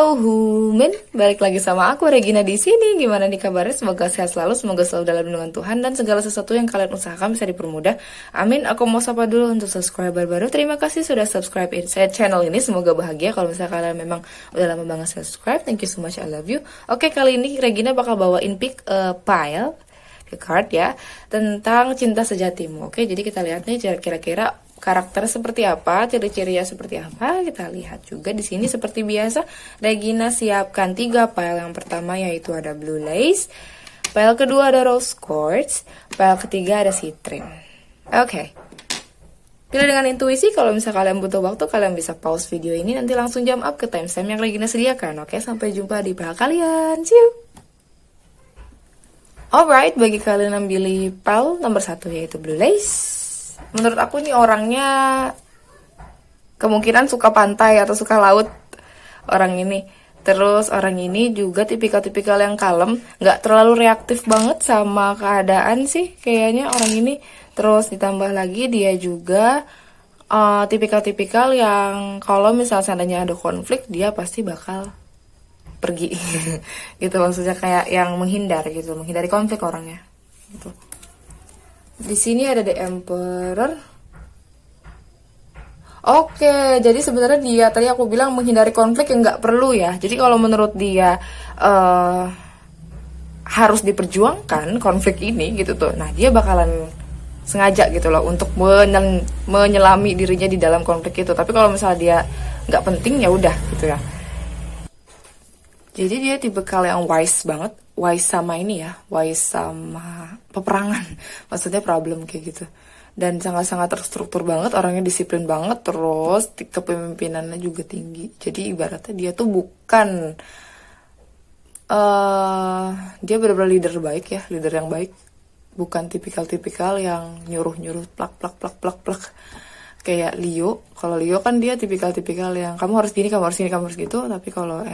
Halo Humin, balik lagi sama aku Regina di sini. Gimana nih kabarnya? Semoga sehat selalu, semoga selalu dalam lindungan Tuhan dan segala sesuatu yang kalian usahakan bisa dipermudah. Amin. Aku mau sapa dulu untuk subscriber baru. Terima kasih sudah subscribe channel ini. Semoga bahagia. Kalau misalnya kalian memang udah lama banget subscribe, thank you so much, I love you. Oke, kali ini Regina bakal bawain pick pile the card ya tentang cinta sejatimu. Oke, jadi kita lihat nih kira-kira karakter seperti apa, ciri-cirinya seperti apa. Kita lihat juga di sini seperti biasa Regina siapkan 3 pile. Yang pertama yaitu ada blue lace, pile kedua ada rose quartz, pile ketiga ada citrine. Oke. Pilih dengan intuisi. Kalau misalnya kalian butuh waktu, kalian bisa pause video ini, nanti langsung jump up ke timestamp yang Regina sediakan. Oke, sampai jumpa di pile kalian. See you. Alright, bagi kalian yang pilih pile nomor 1 yaitu blue lace, menurut aku nih orangnya kemungkinan suka pantai atau suka laut orang ini. Terus orang ini juga tipikal-tipikal yang kalem, nggak terlalu reaktif banget sama keadaan sih kayaknya orang ini. Terus ditambah lagi dia juga tipikal-tipikal yang kalau misalnya seandainya ada konflik dia pasti bakal pergi gitu, maksudnya kayak yang menghindar gitu, menghindari konflik orangnya gitu. Di sini ada The Emperor. Oke, jadi sebenarnya dia tadi aku bilang menghindari konflik yang nggak perlu ya. Jadi kalau menurut dia harus diperjuangkan konflik ini gitu tuh. Nah, dia bakalan sengaja gitu loh untuk menyelami dirinya di dalam konflik itu. Tapi kalau misalnya dia nggak penting ya udah gitu ya. Jadi dia tipe yang wise banget, wise sama ini ya, wise sama peperangan, maksudnya problem kayak gitu. Dan sangat-sangat terstruktur banget, orangnya disiplin banget, terus kepemimpinannya juga tinggi. Jadi ibaratnya dia tuh bukan, dia benar-benar leader baik ya, leader yang baik. Bukan tipikal-tipikal yang nyuruh-nyuruh plak kayak Leo. Kalau Leo kan dia tipikal-tipikal yang kamu harus gini, kamu harus gini, kamu harus gitu. Tapi kalau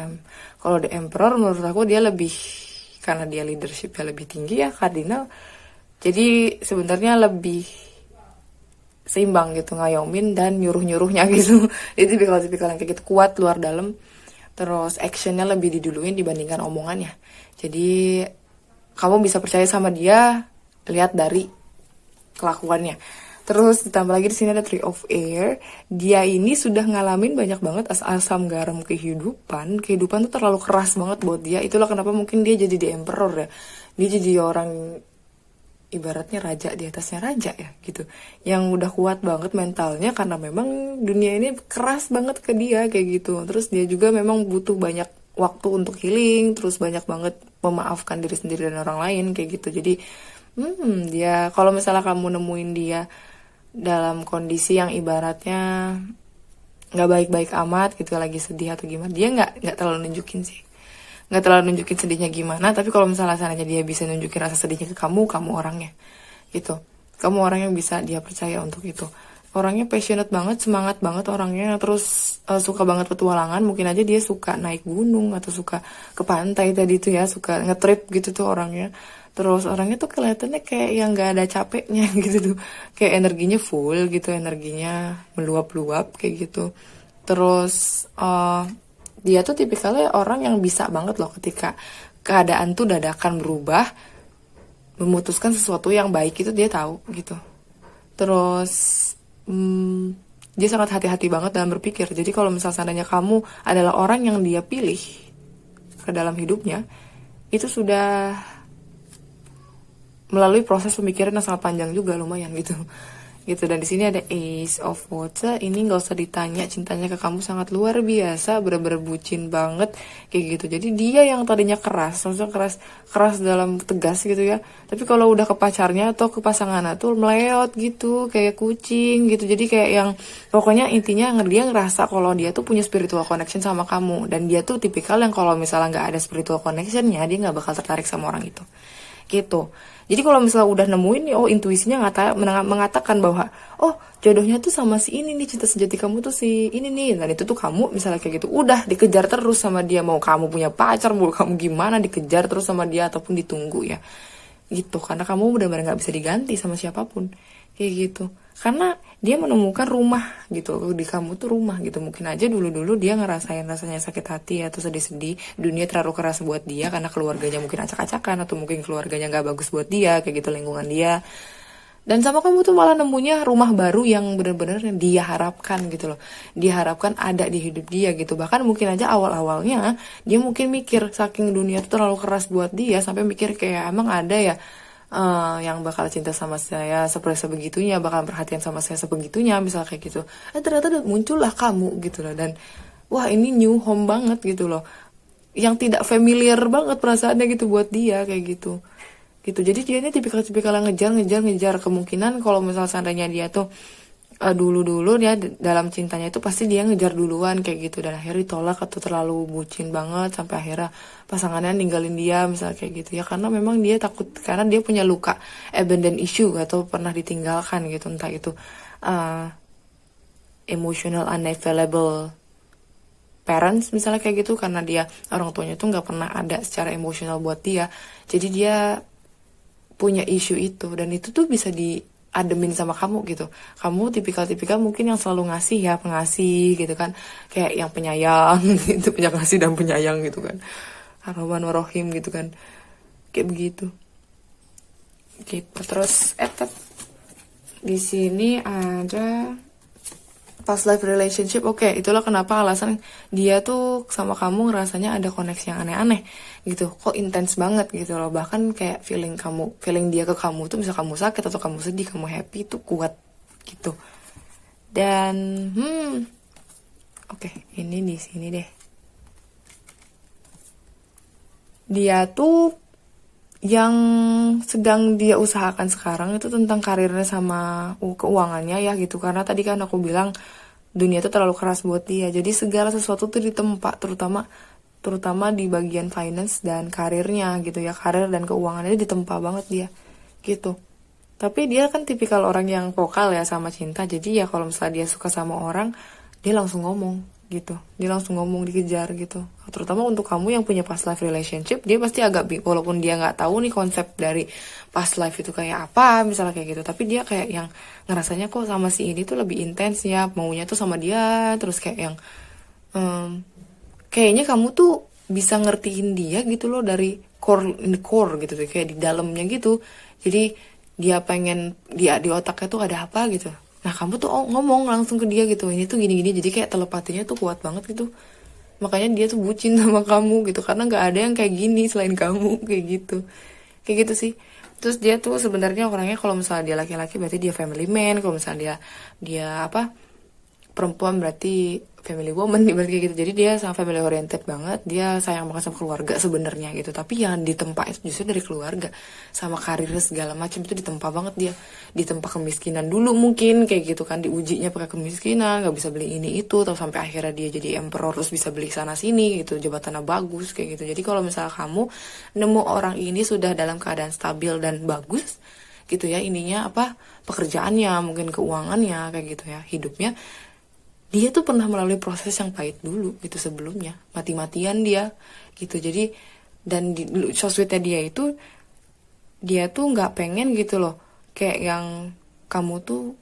The Emperor menurut aku dia lebih, karena dia leadershipnya lebih tinggi ya, kardinal. Jadi sebenarnya lebih seimbang gitu, ngayomin dan nyuruh-nyuruhnya gitu. Dia tipikal-tipikal yang kayak gitu, kuat luar dalam. Terus actionnya lebih diduluin dibandingkan omongannya. Jadi kamu bisa percaya sama dia lihat dari kelakuannya. Terus ditambah lagi di sini ada Tree of Air. Dia ini sudah ngalamin banyak banget asam garam kehidupan. Kehidupan tuh terlalu keras banget buat dia. Itulah kenapa mungkin dia jadi The Emperor ya. Dia jadi orang ibaratnya raja di atasnya raja ya gitu. Yang udah kuat banget mentalnya karena memang dunia ini keras banget ke dia kayak gitu. Terus dia juga memang butuh banyak waktu untuk healing. Terus banyak banget memaafkan diri sendiri dan orang lain kayak gitu. Jadi dia kalau misalnya kamu nemuin dia dalam kondisi yang ibaratnya nggak baik-baik amat gitu, lagi sedih atau gimana, dia nggak terlalu nunjukin sih, nggak terlalu nunjukin sedihnya gimana. Tapi kalau misalnya seandainya dia bisa nunjukin rasa sedihnya ke kamu orangnya gitu, kamu orang yang bisa dia percaya untuk itu. Orangnya passionate banget, semangat banget orangnya. Terus suka banget petualangan. Mungkin aja dia suka naik gunung atau suka ke pantai tadi tuh ya, suka ngetrip gitu tuh orangnya. Terus orangnya tuh kelihatannya kayak yang gak ada capeknya gitu tuh. Kayak energinya full gitu, energinya meluap-luap kayak gitu. Terus dia tuh tipikalnya orang yang bisa banget loh ketika keadaan tuh dadakan berubah, memutuskan sesuatu yang baik itu dia tahu gitu. Terus dia sangat hati-hati banget dalam berpikir. Jadi kalau misalnya seandainya kamu adalah orang yang dia pilih ke dalam hidupnya, itu sudah melalui proses pemikiran yang sangat panjang juga, lumayan gitu. Dan di sini ada Ace of Water. Ini nggak usah ditanya, cintanya ke kamu sangat luar biasa, bener-bener bucin banget kayak gitu. Jadi dia yang tadinya keras, maksudnya keras dalam tegas gitu ya. Tapi kalau udah ke pacarnya atau ke pasangannya tuh meleot gitu, kayak kucing gitu. Jadi kayak yang pokoknya intinya dia ngerasa kalau dia tuh punya spiritual connection sama kamu. Dan dia tuh tipikal yang kalau misalnya nggak ada spiritual connectionnya, dia nggak bakal tertarik sama orang itu gitu. Jadi kalau misalnya udah nemuin nih, intuisinya mengatakan bahwa jodohnya tuh sama si ini nih, cinta sejati kamu tuh si ini nih. Dan itu tuh kamu misalnya kayak gitu, udah dikejar terus sama dia. Mau kamu punya pacar, mau kamu gimana, dikejar terus sama dia ataupun ditunggu ya gitu. Karena kamu benar-benar gak bisa diganti sama siapapun kayak gitu. Karena dia menemukan rumah gitu di kamu tuh rumah gitu. Mungkin aja dulu-dulu dia ngerasain rasanya sakit hati atau sedih-sedih, dunia terlalu keras buat dia karena keluarganya mungkin acak-acakan atau mungkin keluarganya nggak bagus buat dia kayak gitu, lingkungan dia. Dan sama kamu tuh malah nemunya rumah baru yang bener-bener dia harapkan gitu loh. Dia harapkan ada di hidup dia gitu. Bahkan mungkin aja awal-awalnya dia mungkin mikir saking dunia tuh terlalu keras buat dia sampai mikir kayak emang ada ya yang bakal cinta sama saya seperti sebegitunya, bakal perhatian sama saya sebegitunya, misal kayak gitu. Ternyata muncullah kamu gitu loh. Dan wah, ini new home banget gitu loh, yang tidak familiar banget perasaannya gitu buat dia kayak gitu. Gitu, jadi dia ini tipikal-tipikal yang ngejar kemungkinan kalau misal seandainya dia tuh dulu-dulu dia dalam cintanya itu pasti dia ngejar duluan kayak gitu, dan akhirnya ditolak atau terlalu bucin banget sampai akhirnya pasangannya ninggalin dia misal kayak gitu ya, karena memang dia takut, karena dia punya luka abandon issue atau pernah ditinggalkan gitu, entah itu emotional unavailable parents misalnya kayak gitu, karena dia orang tuanya tuh nggak pernah ada secara emosional buat dia, jadi dia punya isu itu, dan itu tuh bisa diademin sama kamu gitu. Kamu tipikal-tipikal mungkin yang selalu ngasih ya, pengasih gitu kan, kayak yang penyayang gitu, pengasih dan penyayang gitu kan, Ar-Rahman Ar-Rahim gitu kan, kayak begitu gitu. Terus di sini ada past life relationship. Oke, itulah kenapa alasan dia tuh sama kamu ngerasanya ada koneksi yang aneh-aneh gitu, kok intens banget gitu loh. Bahkan kayak feeling dia ke kamu tuh, misal kamu sakit atau kamu sedih, kamu happy tuh kuat gitu. Dan oke, ini di sini deh, dia tuh yang sedang dia usahakan sekarang itu tentang karirnya sama keuangannya ya gitu. Karena tadi kan aku bilang dunia itu terlalu keras buat dia, jadi segala sesuatu tuh ditempa, terutama di bagian finance dan karirnya gitu ya, karir dan keuangannya ditempa banget dia gitu. Tapi dia kan tipikal orang yang vokal ya sama cinta, jadi ya kalau misalnya dia suka sama orang, dia langsung ngomong gitu, dia langsung ngomong, dikejar gitu. Terutama untuk kamu yang punya past life relationship, dia pasti agak walaupun dia nggak tahu nih konsep dari past life itu kayak apa misalnya kayak gitu, tapi dia kayak yang ngerasanya kok sama si ini tuh lebih intens ya, maunya tuh sama dia, terus kayak yang kayaknya kamu tuh bisa ngertiin dia gitu loh dari core gitu tuh, kayak di dalamnya gitu. Jadi dia pengen, dia di otaknya tuh ada apa gitu. Nah kamu tuh ngomong langsung ke dia gitu, ini tuh gini-gini, jadi kayak telepatinya tuh kuat banget gitu. Makanya dia tuh bucin sama kamu gitu, karena nggak ada yang kayak gini selain kamu kayak gitu sih. Terus dia tuh sebenarnya orangnya, kalau misalnya dia laki-laki berarti dia family man, kalau misalnya dia apa perempuan berarti family woman berarti kayak gitu. Jadi dia sama family oriented banget, dia sayang banget sama keluarga sebenarnya gitu. Tapi yang ditempa itu justru dari keluarga, sama karirnya segala macam itu ditempa banget dia. Ditempa kemiskinan dulu mungkin kayak gitu kan, diujinya pakai kemiskinan, nggak bisa beli ini itu, atau sampai akhirnya dia jadi emperor terus bisa beli sana sini gitu, jabatannya bagus kayak gitu. Jadi kalau misalnya kamu nemu orang ini sudah dalam keadaan stabil dan bagus gitu ya, ininya apa, pekerjaannya, mungkin keuangannya kayak gitu ya, hidupnya, dia tuh pernah melalui proses yang pahit dulu gitu sebelumnya, mati-matian dia gitu. Jadi dan di sosmednya dia tuh nggak pengen gitu loh, kayak yang kamu tuh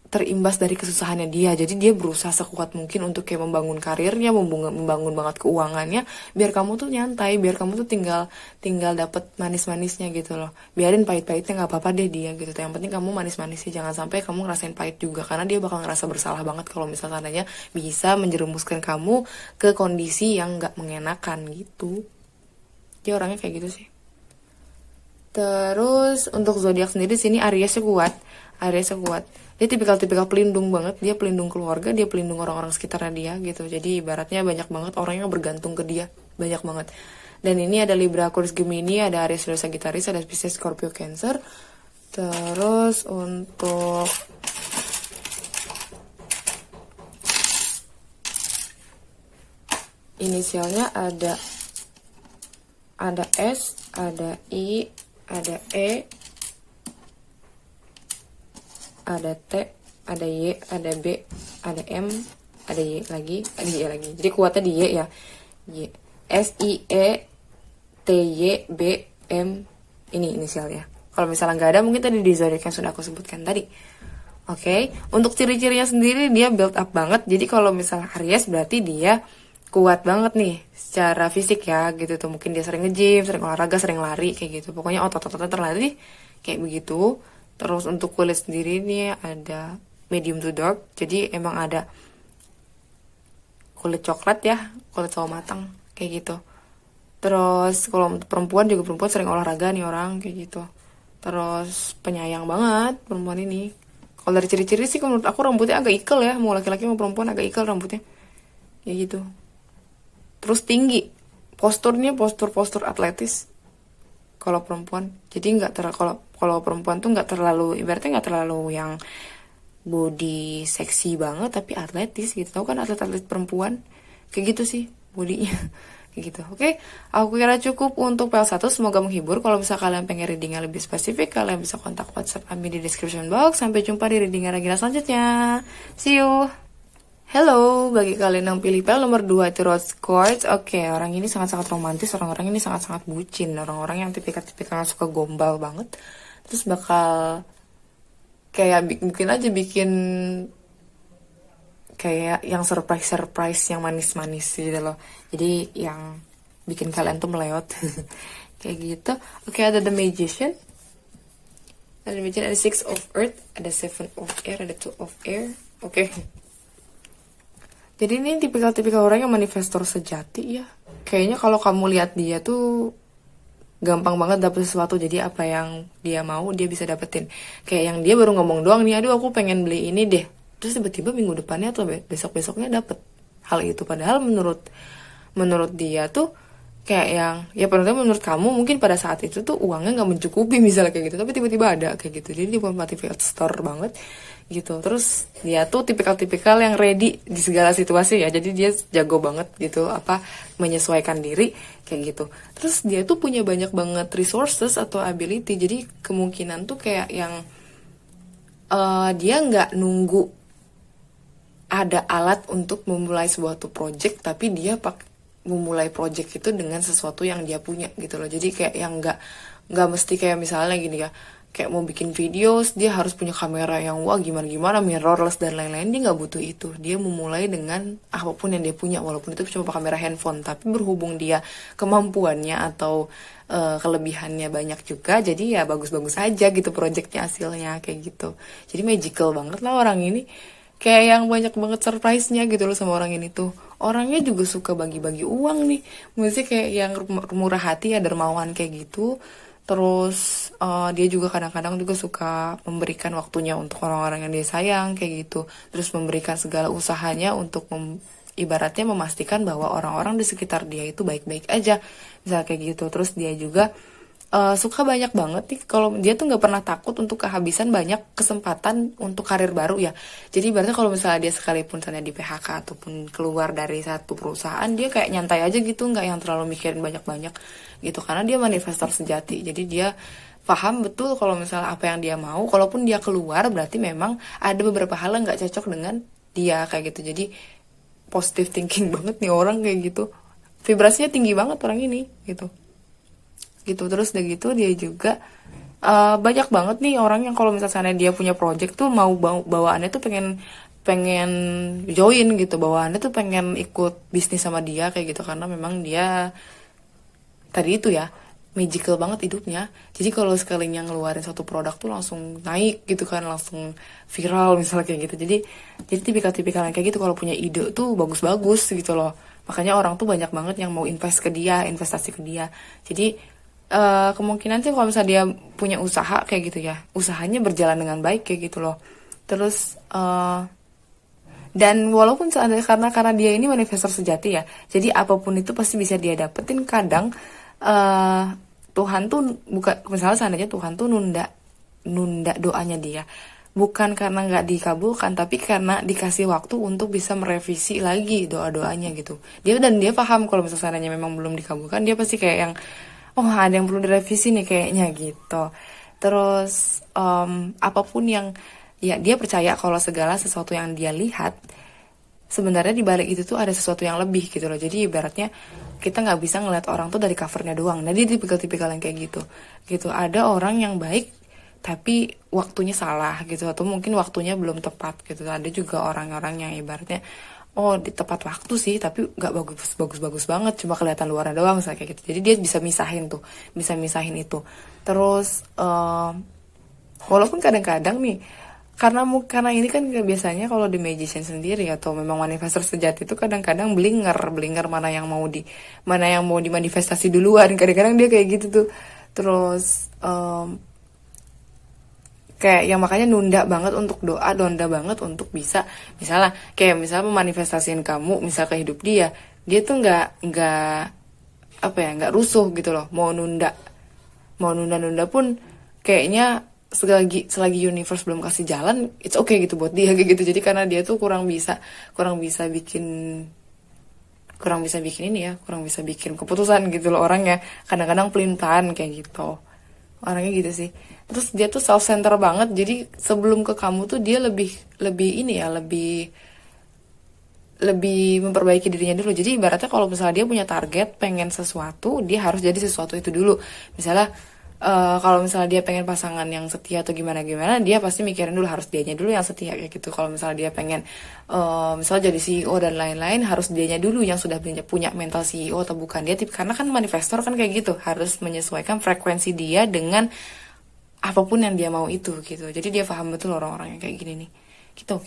terimbas dari kesusahannya dia. Jadi dia berusaha sekuat mungkin untuk kayak membangun karirnya, membangun banget keuangannya, biar kamu tuh nyantai, biar kamu tuh tinggal dapet manis-manisnya gitu loh. Biarin pahit-pahitnya nggak apa-apa deh dia gitu. Yang penting kamu manis-manisnya, jangan sampai kamu ngerasain pahit juga, karena dia bakal ngerasa bersalah banget kalau misalnya bisa menjerumuskan kamu ke kondisi yang nggak mengenakan gitu. Dia orangnya kayak gitu sih. Terus untuk zodiak sendiri sini Aries kuat. Dia tipikal pelindung banget, dia pelindung keluarga, dia pelindung orang-orang sekitarnya dia gitu. Jadi ibaratnya banyak banget orang yang bergantung ke dia, banyak banget. Dan ini ada Libra, Aquarius, Gemini, ada Aries, Leo, Sagittarius, ada Pisces, Scorpio, Cancer. Terus untuk inisialnya ada S, ada I, ada E, ada T, ada Y, ada B, ada M, ada Y lagi, ada Y lagi. Jadi kuatnya di Y ya. Y, S, I, E, T, Y, B, M, ini inisialnya. Kalau misalnya nggak ada, mungkin tadi di zodiak yang sudah aku sebutkan tadi. Oke, untuk ciri-cirinya sendiri dia build up banget. Jadi kalau misalnya Aries berarti dia kuat banget nih secara fisik ya gitu tuh. Mungkin dia sering nge-gym, sering olahraga, sering lari kayak gitu. Pokoknya otot-ototnya terlatih kayak begitu. Terus untuk kulit sendiri nih ada medium to dark. Jadi emang ada kulit coklat ya, kulit sawo matang kayak gitu. Terus kalau untuk perempuan juga, perempuan sering olahraga nih orang kayak gitu. Terus penyayang banget perempuan ini. Kalau dari ciri-ciri sih menurut aku rambutnya agak ikel ya, mau laki-laki mau perempuan agak ikel rambutnya. Kayak gitu. Terus tinggi. Posturnya postur atletis kalau perempuan. Jadi nggak terlalu, kalau perempuan tuh nggak terlalu, ibaratnya nggak terlalu yang body seksi banget tapi atletis gitu. Tahu kan atlet-atlet perempuan kayak gitu sih bodinya. Kayak gitu. Oke, aku kira cukup untuk PL1. Semoga menghibur. Kalau misalnya kalian pengen reading yang lebih spesifik, kalian bisa kontak WhatsApp kami di description box. Sampai jumpa di reading Regina selanjutnya. See you. Hello, bagi kalian yang pilih PL nomor 2 itu Rose Quartz. Oke, orang ini sangat-sangat romantis, orang-orang ini sangat-sangat bucin, orang-orang yang tipikal-tipikal suka gombal banget. Terus bakal kayak mungkin aja bikin kayak yang surprise yang manis-manis gitu loh. Jadi yang bikin kalian tuh meleot kayak gitu. Oke, ada The Magician. Ada The Magician, ada Six of Earth, ada Seven of Air, ada Two of Air. Oke. Jadi ini tipikal-tipikal orang yang manifestor sejati ya. Kayaknya kalau kamu lihat dia tuh gampang banget dapet sesuatu. Jadi apa yang dia mau dia bisa dapetin. Kayak yang dia baru ngomong doang nih, aduh aku pengen beli ini deh. Terus tiba-tiba minggu depannya atau besok-besoknya dapet hal itu. Padahal menurut dia tuh kayak yang, ya menurut kamu mungkin pada saat itu tuh uangnya nggak mencukupi misalnya kayak gitu. Tapi tiba-tiba ada kayak gitu. Jadi dia manifestor banget gitu. Terus dia tuh tipikal-tipikal yang ready di segala situasi ya. Jadi dia jago banget gitu apa menyesuaikan diri kayak gitu. Terus dia tuh punya banyak banget resources atau ability. Jadi kemungkinan tuh kayak yang dia nggak nunggu ada alat untuk memulai suatu project, tapi dia memulai project itu dengan sesuatu yang dia punya gitu loh. Jadi kayak yang nggak mesti kayak misalnya gini ya, kayak mau bikin videos dia harus punya kamera yang wah gimana mirrorless dan lain-lain. Dia nggak butuh itu. Dia memulai dengan apapun yang dia punya, walaupun itu cuma kamera handphone, tapi berhubung dia kemampuannya atau kelebihannya banyak juga, jadi ya bagus-bagus aja gitu projectnya, hasilnya kayak gitu. Jadi magical banget lah orang ini. Kayak yang banyak banget surprise-nya gitu loh sama orang ini tuh. Orangnya juga suka bagi-bagi uang nih. Maksudnya kayak yang murah hati ya, dermawan kayak gitu. Terus dia juga kadang-kadang juga suka memberikan waktunya untuk orang-orang yang dia sayang kayak gitu. Terus memberikan segala usahanya untuk ibaratnya memastikan bahwa orang-orang di sekitar dia itu baik-baik aja. Misalnya kayak gitu. Terus dia juga suka banyak banget nih, kalau dia tuh nggak pernah takut untuk kehabisan banyak kesempatan untuk karir baru ya. Jadi berarti kalau misalnya dia sekalipun misalnya di PHK ataupun keluar dari satu perusahaan, dia kayak nyantai aja gitu, nggak yang terlalu mikirin banyak-banyak gitu, karena dia manifestor sejati. Jadi dia paham betul kalau misalnya apa yang dia mau, kalaupun dia keluar berarti memang ada beberapa hal yang nggak cocok dengan dia kayak gitu. Jadi positive thinking banget nih orang kayak gitu, vibrasinya tinggi banget orang ini gitu. Terus udah gitu dia juga banyak banget nih orang yang kalau misalnya dia punya project tuh mau bawaannya tuh pengen join gitu, bawaannya tuh pengen ikut bisnis sama dia kayak gitu, karena memang dia tadi itu ya magical banget hidupnya. Jadi kalau sekalinya ngeluarin satu produk tuh langsung naik gitu kan, langsung viral misalnya kayak gitu. Jadi tipikal-tipikal yang kayak gitu kalau punya ide tuh bagus-bagus gitu loh. Makanya orang tuh banyak banget yang mau investasi ke dia. Jadi kemungkinan sih kalau misalnya dia punya usaha kayak gitu ya, usahanya berjalan dengan baik kayak gitu loh. Terus dan walaupun karena dia ini manifestor sejati ya, jadi apapun itu pasti bisa dia dapetin. Kadang Tuhan tuh bukan, misalnya seandainya Tuhan tuh nunda doanya dia, bukan karena nggak dikabulkan, tapi karena dikasih waktu untuk bisa merevisi lagi doanya gitu. Dia paham kalau misalnya memang belum dikabulkan, dia pasti kayak yang oh ada yang perlu direvisi nih kayaknya gitu. Terus apapun yang ya dia percaya kalau segala sesuatu yang dia lihat sebenarnya di balik itu tuh ada sesuatu yang lebih gitu loh. Jadi ibaratnya kita nggak bisa ngeliat orang tuh dari covernya doang. Nah dia tipikal-tipikal yang kayak gitu. Gitu ada orang yang baik tapi waktunya salah gitu, atau mungkin waktunya belum tepat gitu. Ada juga orang-orang yang ibaratnya oh di tepat waktu sih tapi nggak bagus banget, cuma kelihatan luarnya doang misalnya kayak gitu. Jadi dia bisa misahin tuh, bisa misahin itu. Terus walaupun kadang-kadang nih karena ini kan biasanya kalau di magician sendiri atau memang manifestor sejati itu kadang-kadang blinger mana yang mau dimanifestasi duluan, kadang-kadang dia kayak gitu tuh. Terus kayak yang makanya nunda banget untuk doa, nunda banget untuk bisa misalnya memanifestasiin kamu misal ke hidup dia tuh nggak apa ya, nggak rusuh gitu loh, mau nunda pun kayaknya selagi universe belum kasih jalan it's okay gitu buat dia kayak gitu. Jadi karena dia tuh kurang bisa bikin ini ya, kurang bisa bikin keputusan gitu loh orangnya, kadang-kadang pelin-pelan kayak gitu orangnya gitu sih. Terus dia tuh self center banget, jadi sebelum ke kamu tuh dia lebih lebih ini ya, lebih lebih memperbaiki dirinya dulu. Jadi ibaratnya kalau misalnya dia punya target pengen sesuatu, dia harus jadi sesuatu itu dulu. Misalnya kalau misalnya dia pengen pasangan yang setia atau gimana gimana, dia pasti mikirin dulu harus dianya dulu yang setia kayak gitu. Kalau misalnya dia pengen misalnya jadi CEO dan lain-lain, harus dianya dulu yang sudah punya mental CEO atau bukan dia. Karena kan manifestor kan kayak gitu, harus menyesuaikan frekuensi dia dengan apapun yang dia mau itu gitu. Jadi dia paham betul orang-orang yang kayak gini nih gitu.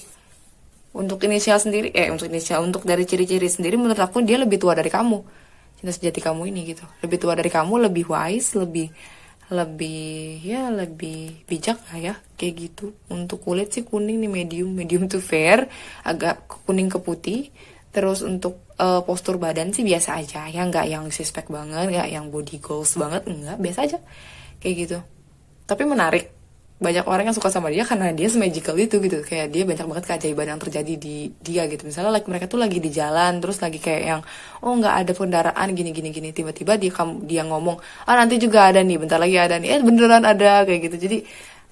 Untuk dari ciri-ciri sendiri, menurut aku dia lebih tua dari kamu, cinta sejati kamu ini gitu, lebih tua dari kamu, lebih wise, lebih lebih ya lebih bijak lah ya kayak gitu. Untuk kulit sih kuning nih, medium to fair, agak kuning ke putih. Terus untuk postur badan sih biasa aja ya, nggak yang suspek banget, nggak yang body goals banget, nggak, biasa aja kayak gitu. Tapi menarik, banyak orang yang suka sama dia karena dia magical itu gitu. Kayak dia banyak banget keajaiban yang terjadi di dia gitu. Misalnya like mereka tuh lagi di jalan, terus lagi kayak yang oh nggak ada kendaraan gini, tiba-tiba dia ngomong ah nanti juga ada nih, bentar lagi ada nih, beneran ada kayak gitu. Jadi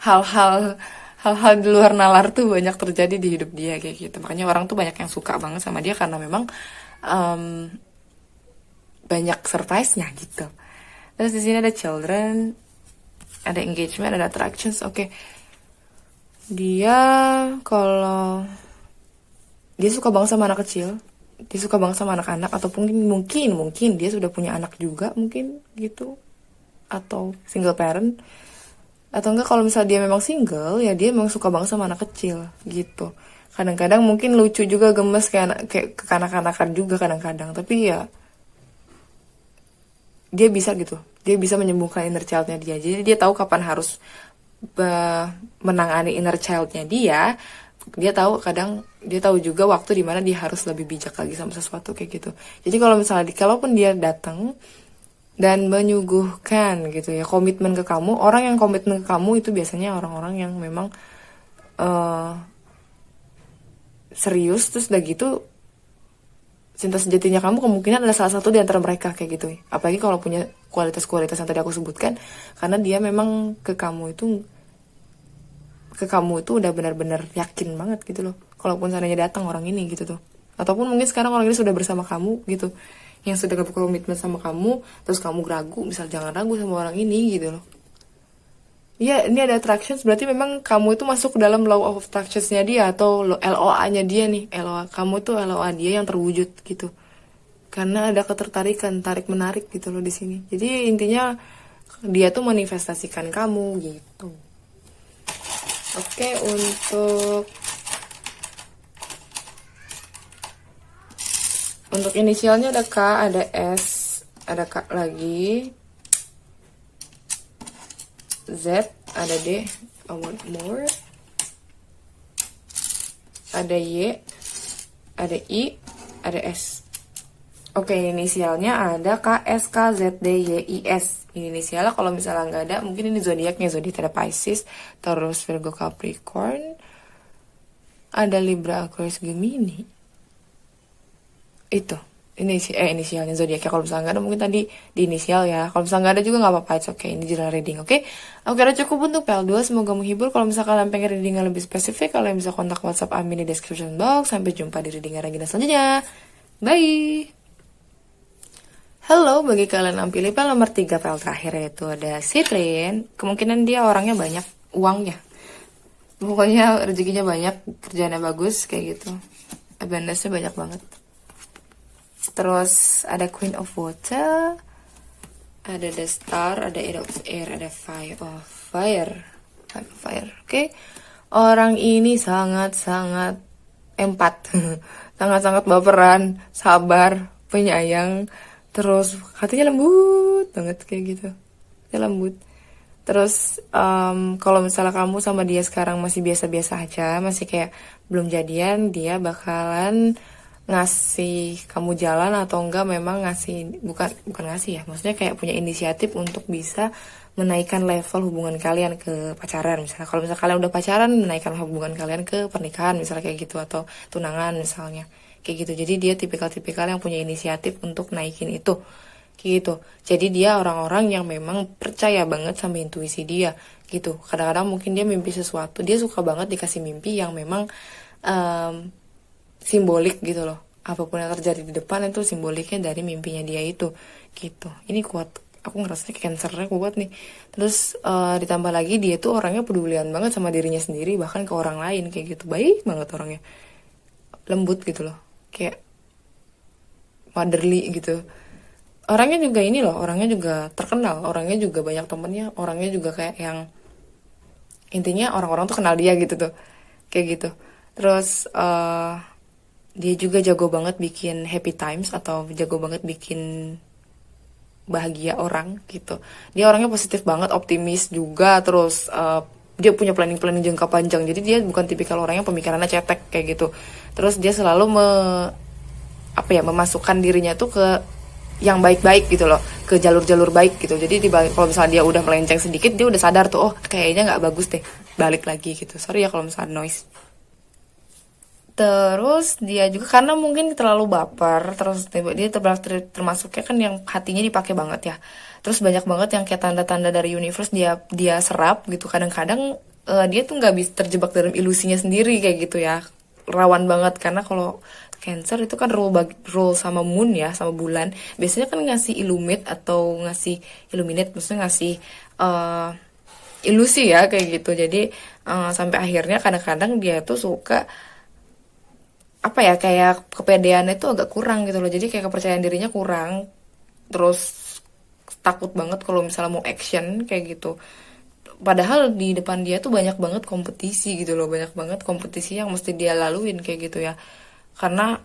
hal-hal di luar nalar tuh banyak terjadi di hidup dia kayak gitu. Makanya orang tuh banyak yang suka banget sama dia karena memang em, banyak surprise-nya gitu. Terus di sini ada children, ada engagement, ada attractions. Oke. Dia kalau dia suka banget sama anak kecil, dia suka banget sama anak-anak, atau mungkin dia sudah punya anak juga mungkin gitu, atau single parent, atau enggak kalau misalnya dia memang single ya dia memang suka banget sama anak kecil gitu. Kadang-kadang mungkin lucu juga, gemes kayak kekanak-kanakan juga kadang-kadang, tapi ya dia bisa gitu, dia bisa menyembuhkan inner childnya dia. Jadi dia tahu kapan harus menangani inner childnya dia tahu juga waktu dimana dia harus lebih bijak lagi sama sesuatu kayak gitu. Jadi kalau misalnya kalaupun dia datang dan menyuguhkan gitu ya komitmen ke kamu, orang yang komitmen ke kamu itu biasanya orang-orang yang memang serius. Terus udah gitu cinta sejatinya kamu kemungkinan adalah salah satu di antara mereka kayak gitu. Apalagi kalau punya kualitas-kualitas yang tadi aku sebutkan, karena dia memang ke kamu itu udah benar-benar yakin banget gitu loh. Kalaupun seandainya datang orang ini gitu tuh, ataupun mungkin sekarang orang ini sudah bersama kamu gitu, yang sudah berkomitmen sama kamu, terus kamu ragu, misal jangan ragu sama orang ini gitu loh. Iya, ini ada attractions, berarti memang kamu itu masuk ke dalam law of attractions-nya dia, atau LOA-nya dia nih. LOA, kamu tuh LOA dia yang terwujud gitu. Karena ada ketertarikan, tarik-menarik gitu loh di sini. Jadi intinya dia tuh manifestasikan kamu gitu. Oke, untuk inisialnya ada K, ada S, ada K lagi, Z, ada D, I want more, ada Y, ada I, ada S. Oke, inisialnya ada K, S, K, Z, D, Y, I, S. Ini inisialnya kalau misalnya nggak ada, mungkin ini zodiaknya, zodiak ada Pisces, Taurus, Virgo, Capricorn, ada Libra, Aquarius, Gemini. Itu. inisialnya zodiak ya. Kalau misalnya nggak ada mungkin tadi di inisial ya. Kalau misalnya nggak ada juga nggak apa-apa, it's okay. Ini general reading, oke? Oke, udah cukup untuk PL2. Semoga menghibur. Kalau misalkan kalian pengen reading yang lebih spesifik, kalian bisa kontak WhatsApp Amin di description box. Sampai jumpa di reading Regina selanjutnya. Bye. Halo, bagi kalian yang pilih PL nomor 3, PL terakhir yaitu ada Citrin. Kemungkinan dia orangnya banyak uangnya. Pokoknya rezekinya banyak, kerjaannya bagus kayak gitu. Abundance-nya banyak banget. Terus ada Queen of Water, ada The Star, ada Eight of Air, ada Five of Fire. Oke. Orang ini sangat-sangat empat. Sangat-sangat baperan, sabar, penyayang. Terus hatinya lembut banget kayak gitu. Dia lembut. Terus kalau misalnya kamu sama dia sekarang masih biasa-biasa aja, masih kayak belum jadian, dia bakalan ngasih kamu jalan atau enggak memang ngasih, bukan ngasih ya, maksudnya kayak punya inisiatif untuk bisa menaikkan level hubungan kalian ke pacaran. Misalnya kalau misalnya kalian udah pacaran, menaikkan hubungan kalian ke pernikahan misalnya kayak gitu, atau tunangan misalnya kayak gitu. Jadi dia tipikal-tipikal yang punya inisiatif untuk naikin itu gitu. Jadi dia orang-orang yang memang percaya banget sama intuisi dia gitu. Kadang-kadang mungkin dia mimpi sesuatu, dia suka banget dikasih mimpi yang memang simbolik gitu loh. Apapun yang terjadi di depan itu simboliknya dari mimpinya dia itu gitu. Ini kuat, aku ngerasanya cancernya kuat nih. Terus ditambah lagi dia tuh orangnya pedulian banget sama dirinya sendiri, bahkan ke orang lain kayak gitu. Baik banget orangnya, lembut gitu loh, kayak motherly gitu. Orangnya juga ini loh, orangnya juga terkenal, orangnya juga banyak temennya, orangnya juga kayak yang intinya orang-orang tuh kenal dia gitu tuh, kayak gitu. Terus dia juga jago banget bikin happy times atau jago banget bikin bahagia orang gitu. Dia orangnya positif banget, optimis juga. Terus dia punya planning-planning jangka panjang. Jadi dia bukan tipikal orang yang pemikirannya cetek kayak gitu. Terus dia selalu memasukkan dirinya tuh ke yang baik-baik gitu loh, ke jalur-jalur baik gitu. Jadi kalau misalnya dia udah melenceng sedikit, dia udah sadar tuh, oh kayaknya nggak bagus deh, balik lagi gitu. Sorry ya kalau misalnya noise. Terus dia juga karena mungkin terlalu baper, terus dia termasuknya kan yang hatinya dipakai banget ya. Terus banyak banget yang kayak tanda-tanda dari universe dia serap gitu. Kadang-kadang dia tuh nggak bisa terjebak dalam ilusinya sendiri kayak gitu ya. Rawan banget karena kalau Cancer itu kan rule sama moon ya, sama bulan. Biasanya kan ngasih illuminate, maksudnya ngasih ilusi ya kayak gitu. Jadi sampai akhirnya kadang-kadang dia tuh suka kayak kepedeannya itu agak kurang gitu loh. Jadi kayak kepercayaan dirinya kurang. Terus takut banget kalau misalnya mau action kayak gitu. Padahal di depan dia tuh banyak banget kompetisi gitu loh, banyak banget kompetisi yang mesti dia laluin kayak gitu ya. Karena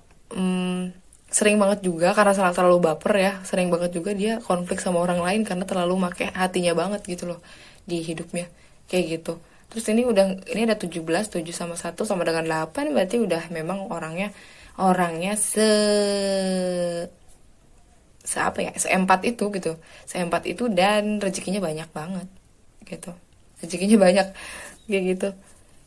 sering banget juga karena salah terlalu baper ya, sering banget juga dia konflik sama orang lain karena terlalu make hatinya banget gitu loh di hidupnya kayak gitu. Terus ini ada 17, 7 sama 1 sama dengan 8, berarti udah memang orangnya seempat itu gitu, seempat itu, dan rezekinya banyak banget gitu, rezekinya banyak kayak gitu.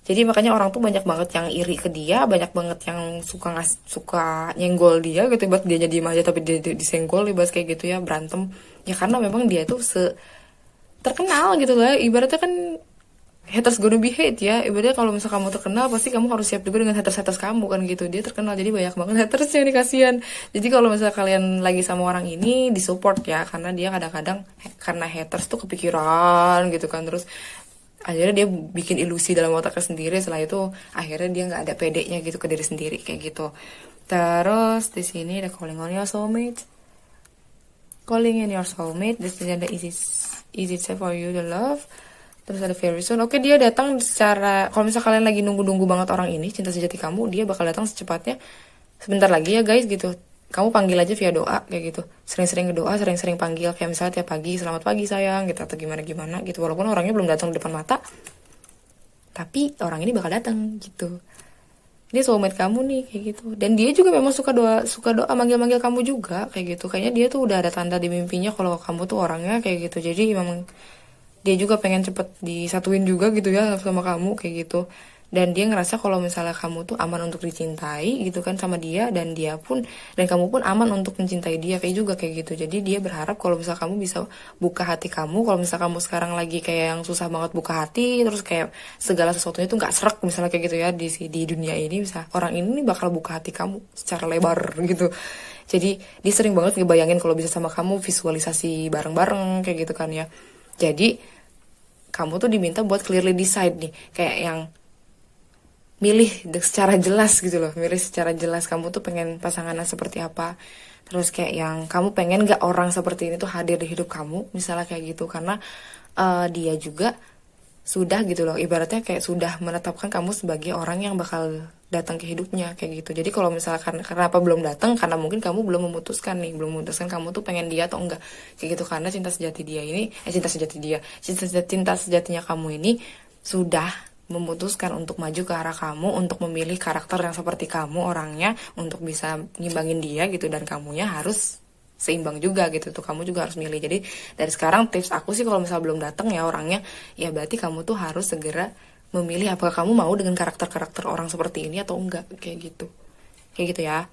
Jadi makanya orang tuh banyak banget yang iri ke dia, banyak banget yang suka nyenggol dia gitu, buat dia diem aja tapi dia disenggol, ibas kayak gitu ya, berantem. Ya karena memang dia tuh terkenal gitu lah, ibaratnya kan haters gonna be hate ya. Ibaratnya kalau misalnya kamu terkenal pasti kamu harus siap juga dengan haters kamu kan gitu. Dia terkenal jadi banyak banget hatersnya, ini kasihan. Jadi kalau misalnya kalian lagi sama orang ini disupport ya, karena dia kadang-kadang karena haters tuh kepikiran gitu kan, terus akhirnya dia bikin ilusi dalam otaknya sendiri. Setelah itu akhirnya dia nggak ada pedenya gitu ke diri sendiri kayak gitu. Terus di sini ada calling on your soulmate, calling in your soulmate. Di sini ada easy for you to love. Terus ada very soon. Oke, dia datang secara, kalau misalnya kalian lagi nunggu banget orang ini, cinta sejati kamu, dia bakal datang secepatnya. Sebentar lagi ya guys gitu. Kamu panggil aja via doa kayak gitu. Sering-sering doa, sering-sering panggil, kayak misalnya tiap pagi, selamat pagi sayang gitu, atau gimana-gimana gitu. Walaupun orangnya belum datang di depan mata, tapi orang ini bakal datang gitu. Dia soulmate kamu nih kayak gitu. Dan dia juga memang suka doa manggil-manggil kamu juga kayak gitu. Kayaknya dia tuh udah ada tanda di mimpinya kalau kamu tuh orangnya kayak gitu. Jadi memang dia juga pengen cepet disatuin juga gitu ya sama kamu kayak gitu. dan dia ngerasa kalau misalnya kamu tuh aman untuk dicintai gitu kan sama dia, dan dia pun dan kamu pun aman untuk mencintai dia kayak juga kayak gitu. Jadi dia berharap kalau misalnya kamu bisa buka hati kamu, kalau misalnya kamu sekarang lagi kayak yang susah banget buka hati, terus kayak segala sesuatunya tuh nggak serak misalnya kayak gitu ya di dunia ini, bisa orang ini nih bakal buka hati kamu secara lebar gitu. Jadi dia sering banget ngebayangin kalau bisa sama kamu, visualisasi bareng-bareng kayak gitu kan ya. Jadi kamu tuh diminta buat clearly decide nih, kayak yang milih secara jelas gitu loh, milih secara jelas kamu tuh pengen pasangannya seperti apa. Terus kayak yang kamu pengen gak orang seperti ini tuh hadir di hidup kamu, misalnya kayak gitu, karena dia juga sudah gitu loh, ibaratnya kayak sudah menetapkan kamu sebagai orang yang bakal datang ke hidupnya kayak gitu. Jadi kalau misalkan kenapa belum datang, karena mungkin kamu belum memutuskan nih, belum memutuskan kamu tuh pengen dia atau enggak kayak gitu. Karena cinta sejati dia ini cinta sejatinya kamu ini sudah memutuskan untuk maju ke arah kamu, untuk memilih karakter yang seperti kamu orangnya, untuk bisa ngimbangin dia gitu, dan kamunya harus seimbang juga gitu tuh, kamu juga harus milih. Jadi dari sekarang tips aku sih, kalau misalnya belum datang ya orangnya, ya berarti kamu tuh harus segera memilih apakah kamu mau dengan karakter-karakter orang seperti ini atau enggak kayak gitu ya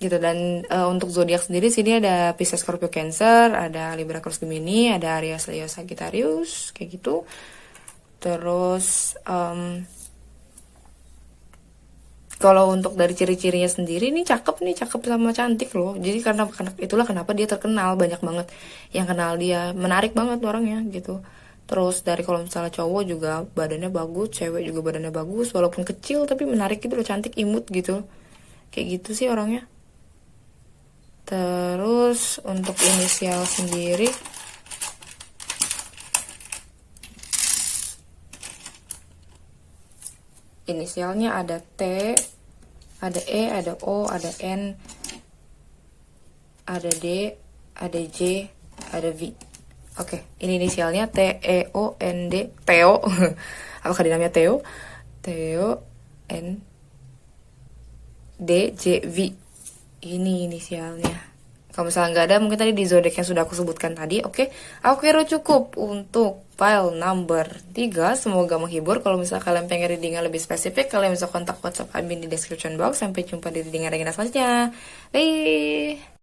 gitu. Dan untuk zodiak sendiri sini ada Pisces, Scorpio, Cancer, ada Libra, Aquarius, Gemini, ada Aries, Leo, Sagittarius kayak gitu. Terus kalau untuk dari ciri-cirinya sendiri nih cakep sama cantik loh. Jadi karena itulah kenapa dia terkenal, banyak banget yang kenal dia, menarik banget orangnya gitu. Terus dari kalau misalnya cowok juga badannya bagus, cewek juga badannya bagus, walaupun kecil tapi menarik gitu loh, cantik, imut gitu. Kayak gitu sih orangnya. Terus untuk inisial sendiri, inisialnya ada T, ada E, ada O, ada N, ada D, ada J, ada V. Oke, ini inisialnya T, E, O, N, D, Theo. Apakah dinamanya Theo? Theo, N, D, J, V. Ini inisialnya. Kalau misalnya nggak ada, mungkin tadi di zodiak yang sudah aku sebutkan tadi. Oke, aku kira cukup untuk file number 3. Semoga menghibur. Kalau misalnya kalian pengen readingan lebih spesifik, kalian bisa kontak WhatsApp admin di description box. Sampai jumpa di readingan selanjutnya. Bye!